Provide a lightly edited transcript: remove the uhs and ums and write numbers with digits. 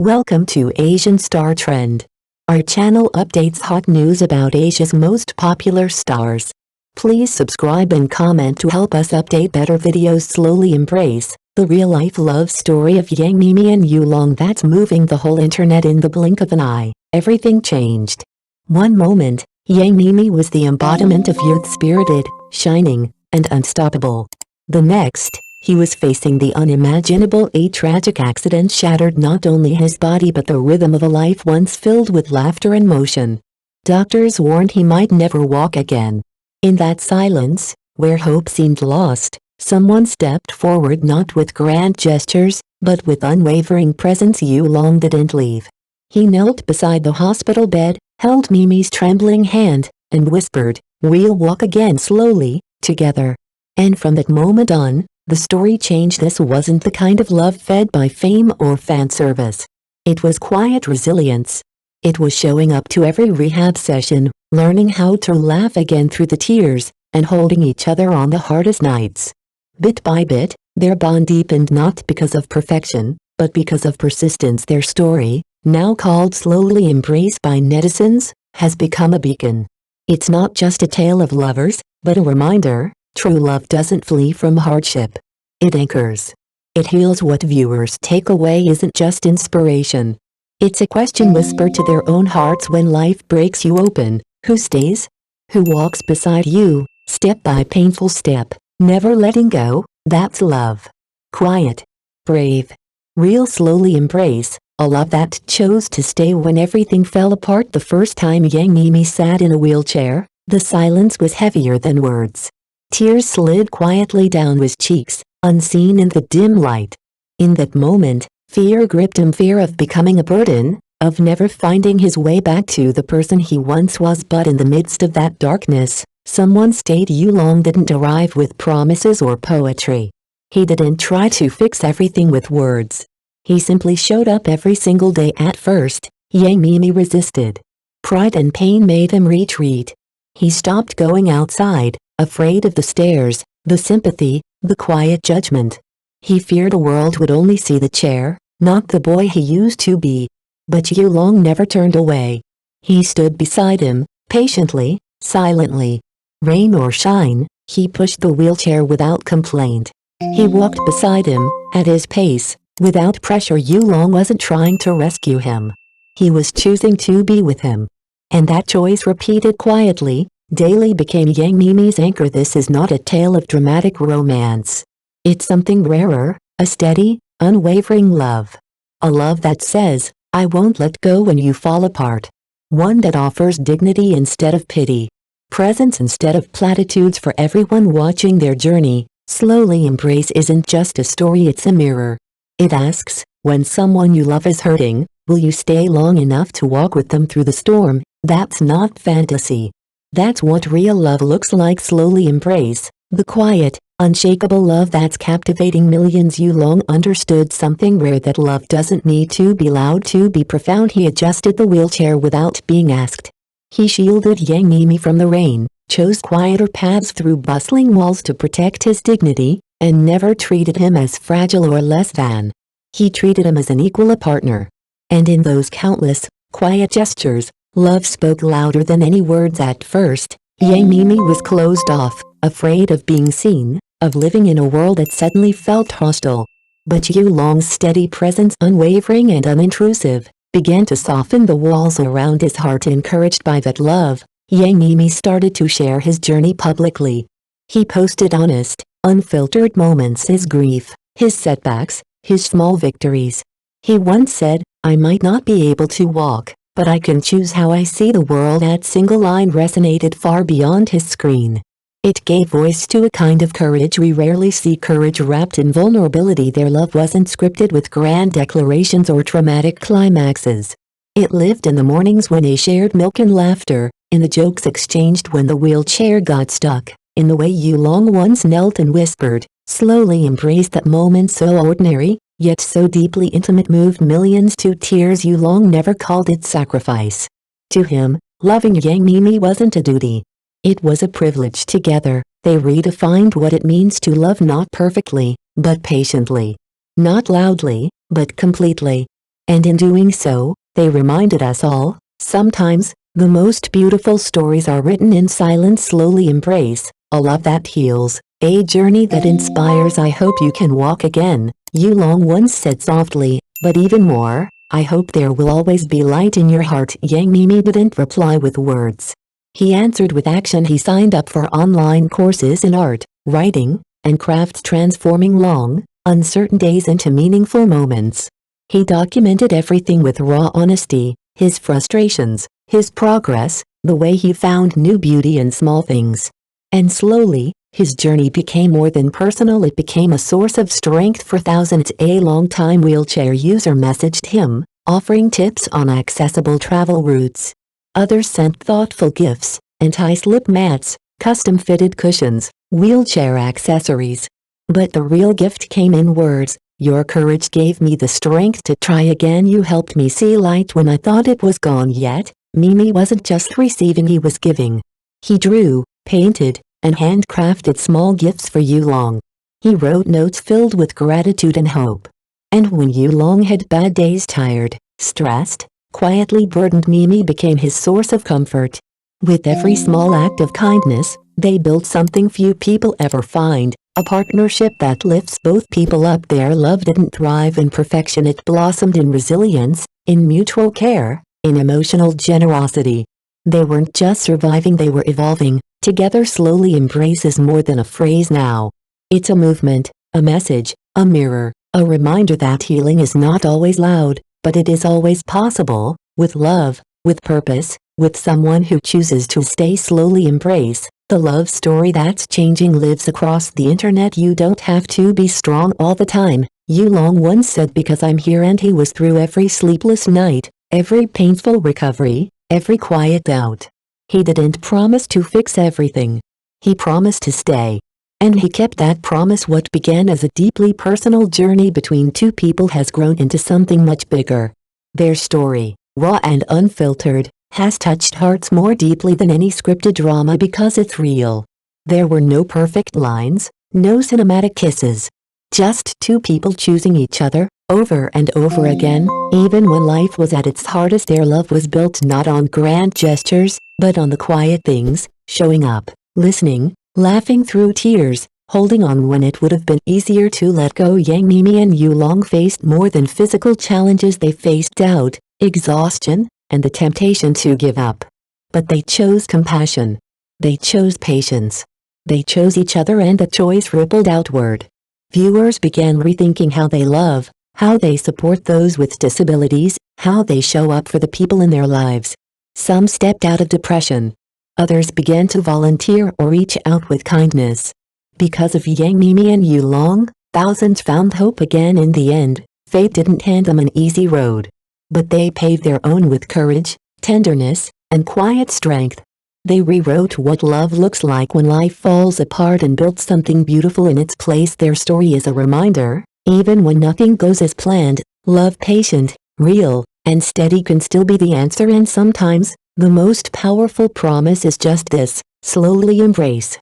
Welcome to Asian Star Trend. Our channel updates hot news about Asia's most popular stars. Please subscribe and comment to help us update better videos. Slowly embrace the real-life love story of Yang Miemie and Yulong that's moving the whole internet in the blink of an eye. Everything changed. One moment, Yang Miemie was the embodiment of youth, spirited, shining, and unstoppable. The next, he was facing the unimaginable. A tragic accident shattered not only his body but the rhythm of a life once filled with laughter and motion. Doctors warned he might never walk again. In that silence, where hope seemed lost, someone stepped forward, not with grand gestures, but with unwavering presence. Yulong didn't leave. He knelt beside the hospital bed, held Miemie's trembling hand, and whispered, "We'll walk again slowly, together." And from that moment on, the story changed. This wasn't the kind of love fed by fame or fan service. It was quiet resilience. It was showing up to every rehab session, learning how to laugh again through the tears, and holding each other on the hardest nights. Bit by bit, their bond deepened, not because of perfection, but because of persistence. Their story, now called Slowly Embraced by netizens, has become a beacon. It's not just a tale of lovers, but a reminder: true love doesn't flee from hardship. It anchors. It heals. What viewers take away isn't just inspiration. It's a question whispered to their own hearts when life breaks you open. Who stays? Who walks beside you, step by painful step, never letting go? That's love. Quiet. Brave. Real. Slowly embrace a love that chose to stay when everything fell apart. The first time Yang Miemie sat in a wheelchair, the silence was heavier than words. Tears slid quietly down his cheeks, unseen in the dim light. In that moment, fear gripped him, fear of becoming a burden, of never finding his way back to the person he once was. But in the midst of that darkness, someone stayed. Yulong didn't arrive with promises or poetry. He didn't try to fix everything with words. He simply showed up every single day. At first, Yang Miemie resisted. Pride and pain made him retreat. He stopped going outside, afraid of the stares, the sympathy, the quiet judgment. He feared the world would only see the chair, not the boy he used to be. But Yulong never turned away. He stood beside him, patiently, silently. Rain or shine, he pushed the wheelchair without complaint. He walked beside him, at his pace, without pressure. Yulong wasn't trying to rescue him. He was choosing to be with him. And that choice, repeated quietly, daily, became Yang Miemie's anchor. This is not a tale of dramatic romance. It's something rarer, a steady, unwavering love. A love that says, "I won't let go when you fall apart." One that offers dignity instead of pity. Presence instead of platitudes. For everyone watching their journey, Slowly Embrace isn't just a story, it's a mirror. It asks, when someone you love is hurting, will you stay long enough to walk with them through the storm? That's not fantasy. That's what real love looks like. Slowly Embrace, the quiet, unshakable love that's captivating millions. Yulong understood something rare: that love doesn't need to be loud to be profound. He adjusted the wheelchair without being asked. He shielded Yang Miemie from the rain, chose quieter paths through bustling walls to protect his dignity, and never treated him as fragile or less than. He treated him as an equal, a partner. And in those countless, quiet gestures, love spoke louder than any words. At first, Yang Miemie was closed off, afraid of being seen, of living in a world that suddenly felt hostile. But Yulong's steady presence, unwavering and unintrusive, began to soften the walls around his heart. Encouraged by that love, Yang Miemie started to share his journey publicly. He posted honest, unfiltered moments: his grief, his setbacks, his small victories. He once said, "I might not be able to walk, but I can choose how I see the world." That single line resonated far beyond his screen. It gave voice to a kind of courage we rarely see, courage wrapped in vulnerability. Their love wasn't scripted with grand declarations or dramatic climaxes. It lived in the mornings when they shared milk and laughter, in the jokes exchanged when the wheelchair got stuck, in the way Yulong once knelt and whispered, "Slowly Embrace." That moment, so ordinary, yet so deeply intimate, moved millions to tears. Yulong never called it sacrifice. To him, loving Yang Miemie wasn't a duty. It was a privilege. Together, they redefined what it means to love, not perfectly, but patiently. Not loudly, but completely. And in doing so, they reminded us all, sometimes, the most beautiful stories are written in silence. Slowly embrace a love that heals, a journey that inspires. I hope you can walk again, you long once said softly, but even more, I hope there will always be light in your heart. Miemie didn't reply with words. He answered with action. He signed up for online courses in art, writing, and crafts, transforming long, uncertain days into meaningful moments. He documented everything with raw honesty, his frustrations, his progress, the way he found new beauty in small things. And slowly, his journey became more than personal. It became a source of strength for thousands. A long-time wheelchair user messaged him, offering tips on accessible travel routes. Others sent thoughtful gifts, anti-slip mats, custom-fitted cushions, wheelchair accessories. But the real gift came in words. Your courage gave me the strength to try again. You helped me see light when I thought it was gone. Yet, Miemie wasn't just receiving, he was giving. He drew, painted, and handcrafted small gifts for Yulong. He wrote notes filled with gratitude and hope. And when Yulong had bad days, tired, stressed, quietly burdened, Miemie became his source of comfort. With every small act of kindness, they built something few people ever find, a partnership that lifts both people up. Their love didn't thrive in perfection, it blossomed in resilience, in mutual care, in emotional generosity. They weren't just surviving, they were evolving, together. Slowly embrace is more than a phrase now. It's a movement, a message, a mirror, a reminder that healing is not always loud, but it is always possible, with love, with purpose, with someone who chooses to stay. Slowly embrace. The love story that's changing lives across the internet. You don't have to be strong all the time, Yulong once said, because I'm here. And he was through every sleepless night, every painful recovery, every quiet doubt. He didn't promise to fix everything. He promised to stay. And he kept that promise. What began as a deeply personal journey between two people has grown into something much bigger. Their story, raw and unfiltered, has touched hearts more deeply than any scripted drama because it's real. There were no perfect lines, no cinematic kisses. Just two people choosing each other, over and over again, even when life was at its hardest. Their love was built not on grand gestures, but on the quiet things, showing up, listening, laughing through tears, holding on when it would have been easier to let go. Miemie and Yulong faced more than physical challenges. They faced doubt, exhaustion, and the temptation to give up. But they chose compassion. They chose patience. They chose each other, and the choice rippled outward. Viewers began rethinking how they love, how they support those with disabilities, how they show up for the people in their lives. Some stepped out of depression. Others began to volunteer or reach out with kindness. Because of Miemie and Yulong, thousands found hope again. In the end, fate didn't hand them an easy road. But they paved their own with courage, tenderness, and quiet strength. They rewrote what love looks like when life falls apart and built something beautiful in its place. Their story is a reminder, even when nothing goes as planned, love patient, real, and steady can still be the answer. And sometimes, the most powerful promise is just this: slowly embrace.